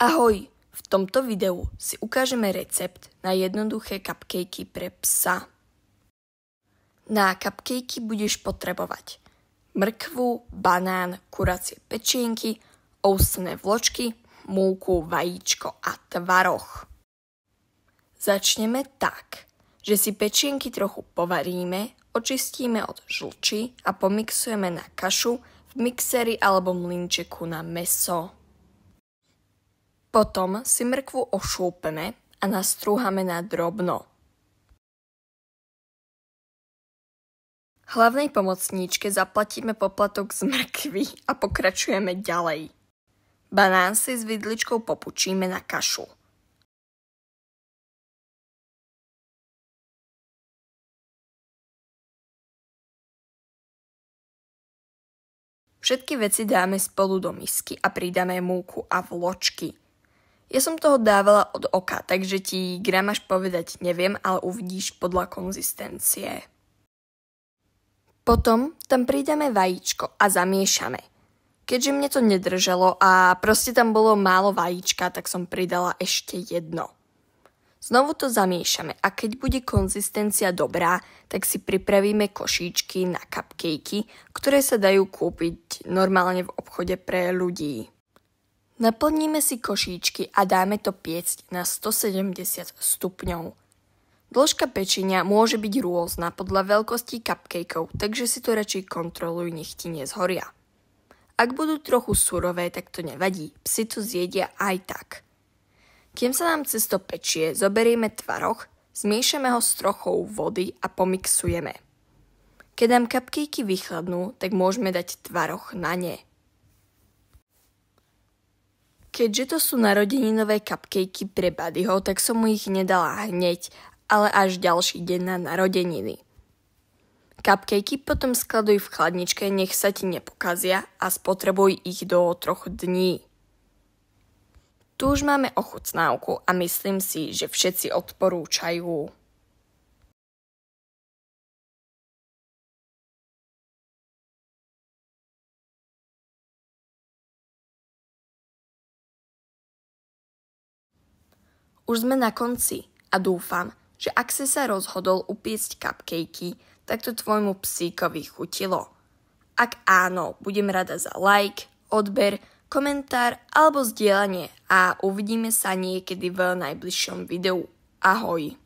Ahoj! V tomto videu si ukážeme recept na jednoduché cupcakey pre psa. Na cupcakey budeš potrebovať mrkvu, banán, kuracie pečienky, ovsené vločky, múku, vajíčko a tvaroh. Začneme tak, že si pečienky trochu povaríme, očistíme od žlči a pomixujeme na kašu v mixeri alebo mlynčeku na mäso. Potom si mrkvu ošúpeme a nastrúhame na drobno. Hlavnej pomocníčke zaplatíme poplatok z mrkvy a pokračujeme ďalej. Banán si s vidličkou popučíme na kašu. Všetky veci dáme spolu do misky a pridáme múku a vločky. Ja som toho dávala od oka, takže ti gramáž povedať neviem, ale uvidíš podľa konzistencie. Potom tam pridáme vajíčko a zamiešame. Keďže mne to nedržalo a proste tam bolo málo vajíčka, tak som pridala ešte jedno. Znovu to zamiešame a keď bude konzistencia dobrá, tak si pripravíme košíčky na cupcakey, ktoré sa dajú kúpiť normálne v obchode pre ľudí. Naplníme si košíčky a dáme to piecť na 170 stupňov. Dĺžka pečenia môže byť rôzna podľa veľkosti cupcakeov, takže si to radšej kontroluj, nech ti nezhoria. Ak budú trochu surové, tak to nevadí, psi to zjedia aj tak. Kým sa nám cesto pečie, zoberieme tvaroh, zmiešame ho s trochou vody a pomixujeme. Keď nám cupcakey vychladnú, tak môžeme dať tvaroh na ne. Keďže to sú narodeninové cupcakey pre Buddyho, tak som mu ich nedala hneď, ale až ďalší deň na narodeniny. Cupcakey potom skladuj v chladničke, nech sa ti nepokazia a spotrebuj ich do 3 dní. Tu už máme ochutnávku a myslím si, že všetci odporúčajú. Už sme na konci a dúfam, že ak si sa rozhodol upiecť cupcakey, tak to tvojmu psíkovi chutilo. Ak áno, budem rada za like, odber, komentár alebo zdieľanie a uvidíme sa niekedy v najbližšom videu. Ahoj!